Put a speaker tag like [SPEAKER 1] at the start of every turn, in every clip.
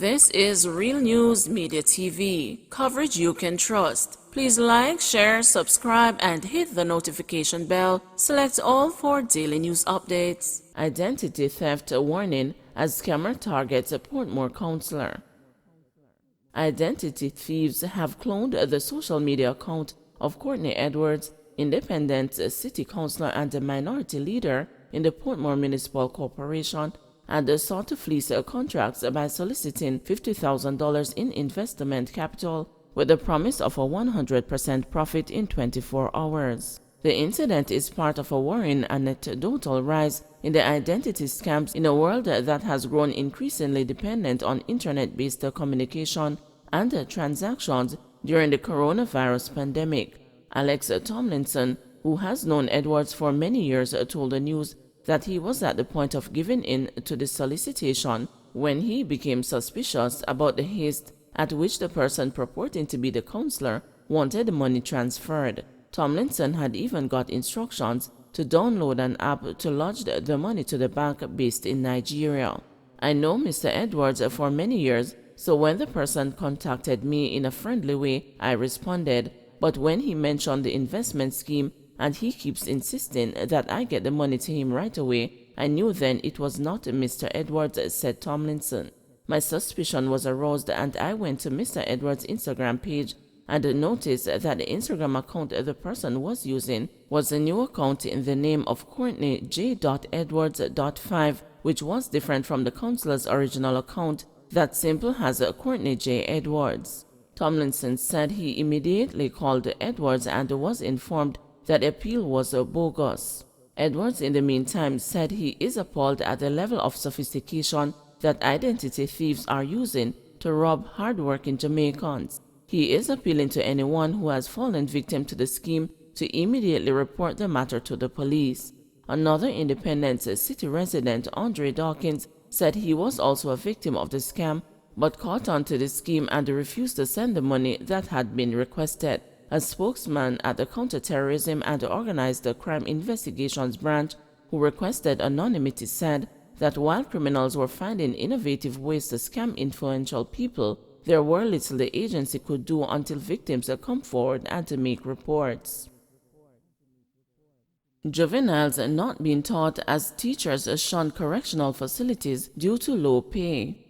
[SPEAKER 1] This is Real News Media TV, coverage you can trust. Please like, share, subscribe, and hit the notification bell. Select all for daily news updates. Identity theft warning as scammer targets a Portmore counselor. Identity thieves have cloned the social media account of Courtney Edwards, independent city councilor and a minority leader in the Portmore Municipal Corporation, and sought to fleece contracts by soliciting $50,000 in investment capital with the promise of a 100% profit in 24 hours. The incident is part of a worrying anecdotal rise in the identity scams in a world that has grown increasingly dependent on internet-based communication and transactions during the coronavirus pandemic. Alex Tomlinson, who has known Edwards for many years, told the news that he was at the point of giving in to the solicitation when he became suspicious about the haste at which the person purporting to be the counselor wanted the money transferred. Tomlinson had even got instructions to download an app to lodge the money to the bank based in Nigeria. I know Mr. Edwards for many years, so when the person contacted me in a friendly way, I responded. But when he mentioned the investment scheme and he keeps insisting that I get the money to him right away, I knew then it was not Mr. Edwards, said Tomlinson. My suspicion was aroused and I went to Mr. Edwards' Instagram page and noticed that the Instagram account the person was using was a new account in the name of Courtney J. Edwards.5, which was different from the counselor's original account that simply has a Courtney J. Edwards. Tomlinson said he immediately called Edwards and was informed that the appeal was bogus. Edwards, in the meantime, said he is appalled at the level of sophistication that identity thieves are using to rob hard-working Jamaicans. He is appealing to anyone who has fallen victim to the scheme to immediately report the matter to the police. Another independent city resident, Andre Dawkins, said he was also a victim of the scam but caught on to the scheme and refused to send the money that had been requested. A spokesman at the Counterterrorism and Organized Crime Investigations Branch, who requested anonymity, said that while criminals were finding innovative ways to scam influential people, there were little the agency could do until victims come forward and to make reports. Juveniles not being taught as teachers shun correctional facilities due to low pay.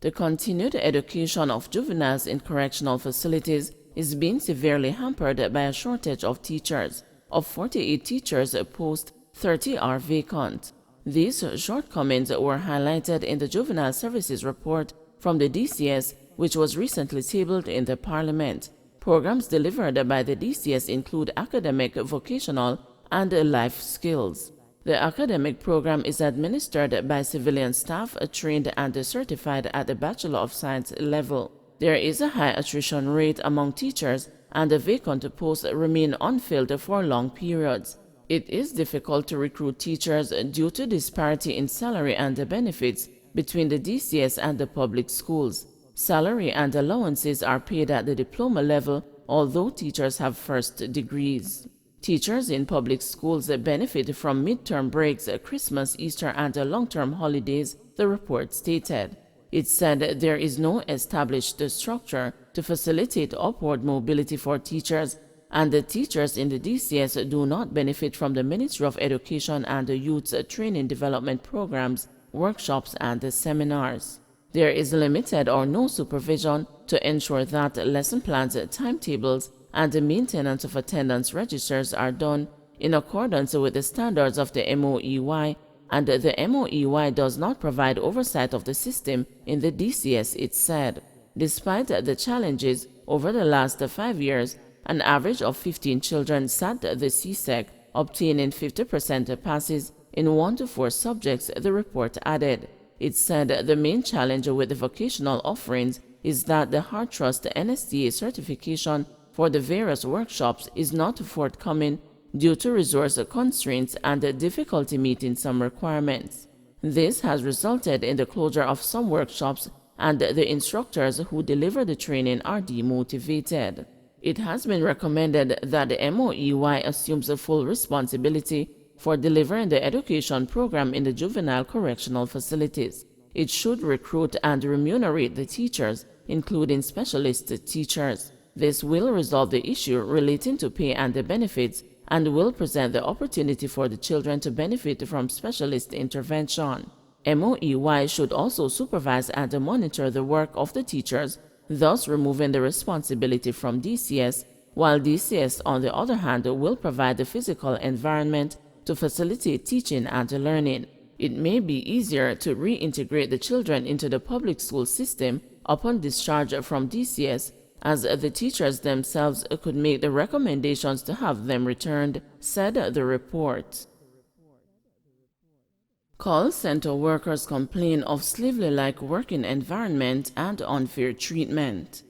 [SPEAKER 1] The continued education of juveniles in correctional facilities is being severely hampered by a shortage of teachers. Of 48 teachers posts, 30 are vacant. These shortcomings were highlighted in the Juvenile Services Report from the DCS, which was recently tabled in the Parliament. Programs delivered by the DCS include academic, vocational, and life skills. The academic program is administered by civilian staff trained and certified at the Bachelor of Science level. There is a high attrition rate among teachers, and the vacant posts remain unfilled for long periods. It is difficult to recruit teachers due to disparity in salary and benefits between the DCS and the public schools. Salary and allowances are paid at the diploma level, although teachers have first degrees. Teachers in public schools benefit from midterm breaks, Christmas, Easter, and long-term holidays, the report stated. It said there is no established structure to facilitate upward mobility for teachers, and the teachers in the DCS do not benefit from the Ministry of Education and the Youth's training development programs, workshops, and seminars. There is limited or no supervision to ensure that lesson plans, timetables, and the maintenance of attendance registers are done in accordance with the standards of the MOEY, and the MOEY does not provide oversight of the system in the DCS, it said. Despite the challenges, over the last 5 years, an average of 15 children sat the CSEC, obtaining 50% passes in 1 to 4 subjects, the report added. It said the main challenge with the vocational offerings is that the Hard Trust NSTA certification for the various workshops is not forthcoming due to resource constraints and difficulty meeting some requirements. This has resulted in the closure of some workshops, and the instructors who deliver the training are demotivated. It has been recommended that the MOEY assumes the full responsibility for delivering the education program in the juvenile correctional facilities. It should recruit and remunerate the teachers, including specialist teachers. This will resolve the issue relating to pay and the benefits and will present the opportunity for the children to benefit from specialist intervention. MOEY should also supervise and monitor the work of the teachers, thus removing the responsibility from DCS, while DCS, on the other hand, will provide the physical environment to facilitate teaching and learning. It may be easier to reintegrate the children into the public school system upon discharge from DCS, as the teachers themselves could make the recommendations to have them returned, said the report. Call center workers complain of slavery-like working environment and unfair treatment.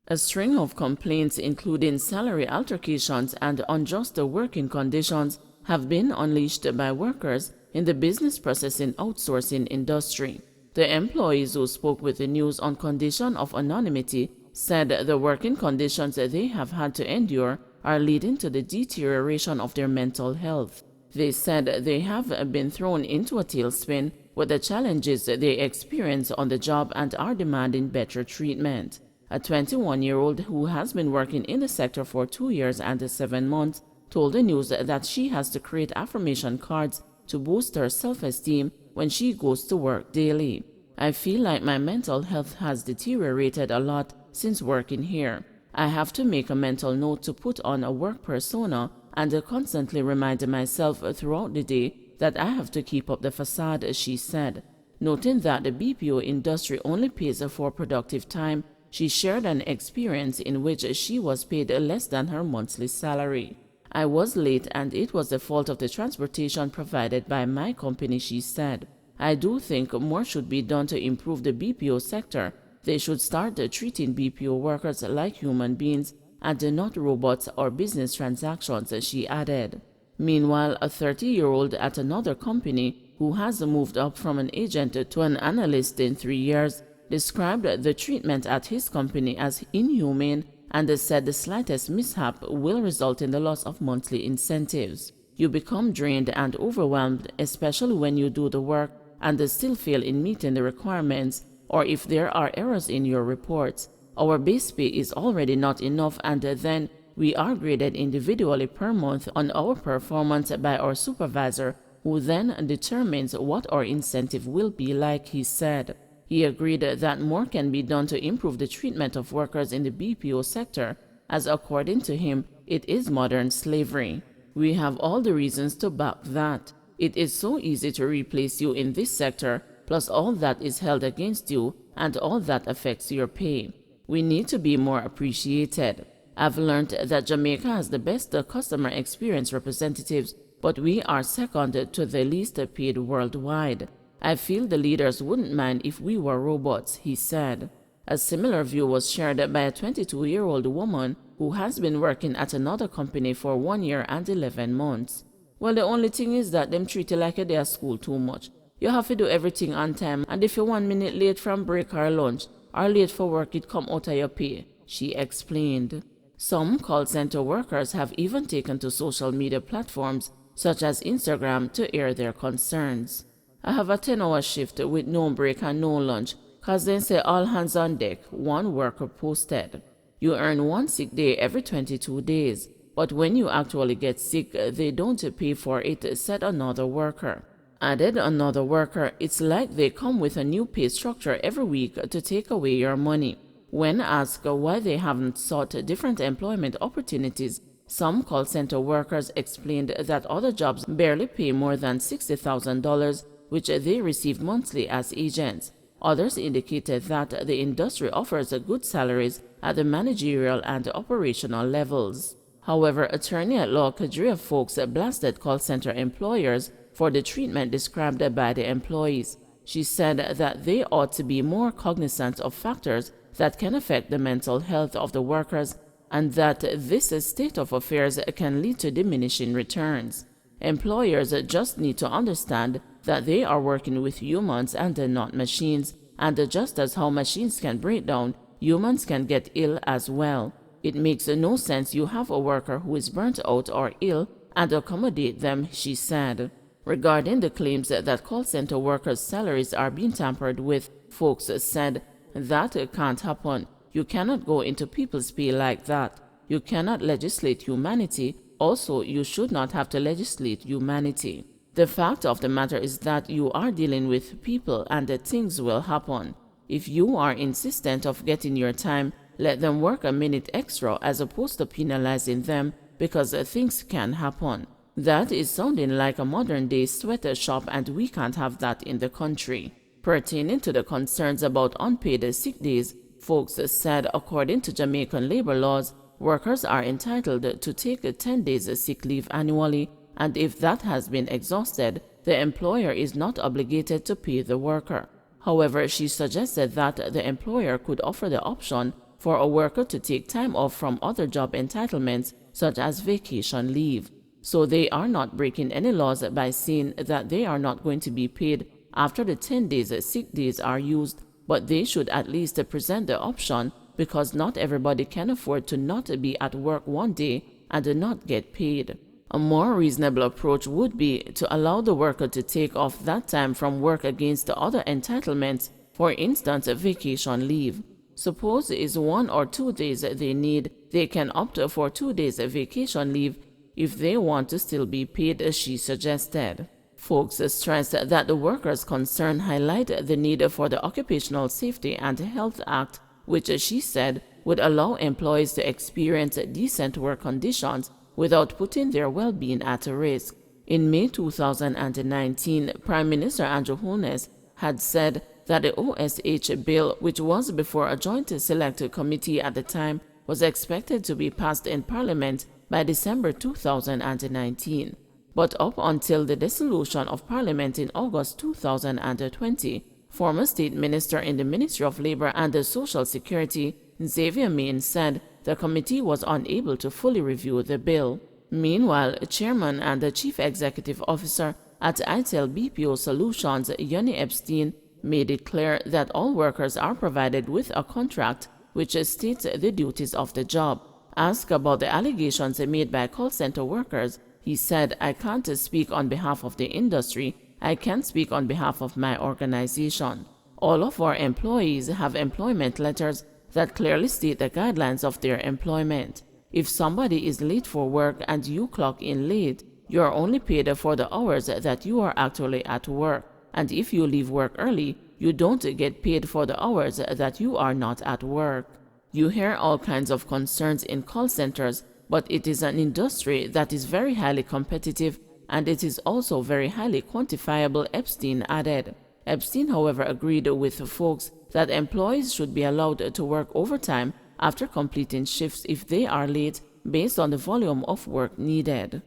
[SPEAKER 1] A string of complaints, including salary altercations and unjust working conditions, have been unleashed by workers in the business processing outsourcing industry. The employees who spoke with the news on condition of anonymity said the working conditions they have had to endure are leading to the deterioration of their mental health. They said they have been thrown into a tailspin with the challenges they experience on the job and are demanding better treatment. A 21-year-old who has been working in the sector for 2 years and 7 months told the news that she has to create affirmation cards to boost her self-esteem when she goes to work daily. I feel like my mental health has deteriorated a lot since working here. I have to make a mental note to put on a work persona and constantly remind myself throughout the day that I have to keep up the facade, she said. Noting that the BPO industry only pays for productive time, she shared an experience in which she was paid less than her monthly salary. I was late and it was the fault of the transportation provided by my company, she said. I do think more should be done to improve the BPO sector. They should start treating BPO workers like human beings and not robots or business transactions, she added. Meanwhile, a 30-year-old at another company who has moved up from an agent to an analyst in 3 years described the treatment at his company as inhumane and said the slightest mishap will result in the loss of monthly incentives. You become drained and overwhelmed, especially when you do the work and still fail in meeting the requirements, or if there are errors in your reports. Our base pay is already not enough, and then we are graded individually per month on our performance by our supervisor, who then determines what our incentive will be like, he said. He agreed that more can be done to improve the treatment of workers in the BPO sector, as according to him, it is modern slavery. We have all the reasons to back that. It is so easy to replace you in this sector, plus all that is held against you and all that affects your pay. We need to be more appreciated. I've learned that Jamaica has the best customer experience representatives, but we are second to the least paid worldwide. I feel the leaders wouldn't mind if we were robots, he said. A similar view was shared by a 22-year-old woman who has been working at another company for 1 year and 11 months. Well, the only thing is that them treat you like a day at school too much. You have to do everything on time, and if you're 1 minute late from break or lunch, or late for work, it come out of your pay, she explained. Some call center workers have even taken to social media platforms, such as Instagram, to air their concerns. I have a 10-hour shift with no break and no lunch, cause they say all hands on deck, one worker posted. You earn 1 sick day every 22 days, but when you actually get sick, they don't pay for it, said another worker. Added another worker, it's like they come with a new pay structure every week to take away your money. When asked why they haven't sought different employment opportunities, some call center workers explained that other jobs barely pay more than $60,000, which they receive monthly as agents. Others indicated that the industry offers good salaries at the managerial and operational levels. However, attorney at law Kadria Folks blasted call center employers for the treatment described by the employees. She said that they ought to be more cognizant of factors that can affect the mental health of the workers and that this state of affairs can lead to diminishing returns. Employers just need to understand that they are working with humans and not machines, and just as how machines can break down, humans can get ill as well. It makes no sense you have a worker who is burnt out or ill and accommodate them, she said. Regarding the claims that call center workers' salaries are being tampered with, folks said, "That can't happen. You cannot go into people's pay like that. You cannot legislate humanity. Also, you should not have to legislate humanity. The fact of the matter is that you are dealing with people and that things will happen. If you are insistent of getting your time, let them work a minute extra as opposed to penalizing them because things can happen. That is sounding like a modern-day sweater shop, and we can't have that in the country." Pertaining to the concerns about unpaid sick days, folks said according to Jamaican labor laws, workers are entitled to take 10 days sick leave annually, and if that has been exhausted, the employer is not obligated to pay the worker. However, she suggested that the employer could offer the option for a worker to take time off from other job entitlements, such as vacation leave. So they are not breaking any laws by saying that they are not going to be paid after the 10 days sick days are used, but they should at least present the option, because not everybody can afford to not be at work one day and not get paid. A more reasonable approach would be to allow the worker to take off that time from work against the other entitlements, for instance, vacation leave. Suppose it's 1 or 2 days they need, they can opt for 2 days vacation leave if they want to still be paid, as she suggested. Folks stressed that the workers' concern highlight the need for the Occupational Safety and Health Act, which she said would allow employees to experience decent work conditions without putting their well-being at risk. In May 2019, Prime Minister Andrew Holness had said that the OSH bill, which was before a joint select committee at the time, was expected to be passed in Parliament by December 2019. But up until the dissolution of Parliament in August 2020, former State Minister in the Ministry of Labour and Social Security, Xavier Main, said the committee was unable to fully review the bill. Meanwhile, Chairman and the Chief Executive Officer at ITEL BPO Solutions, Yoni Epstein, made it clear that all workers are provided with a contract which states the duties of the job. Asked about the allegations made by call center workers, he said, "I can't speak on behalf of the industry. I can speak on behalf of my organization. All of our employees have employment letters that clearly state the guidelines of their employment. If somebody is late for work and you clock in late, you are only paid for the hours that you are actually at work. And if you leave work early, you don't get paid for the hours that you are not at work." You hear all kinds of concerns in call centers, but it is an industry that is very highly competitive, and it is also very highly quantifiable, Epstein added. Epstein, however, agreed with folks that employees should be allowed to work overtime after completing shifts if they are late, based on the volume of work needed.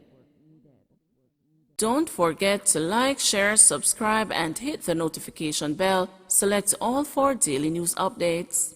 [SPEAKER 1] Don't forget to like, share, subscribe, and hit the notification bell. Select all for daily news updates.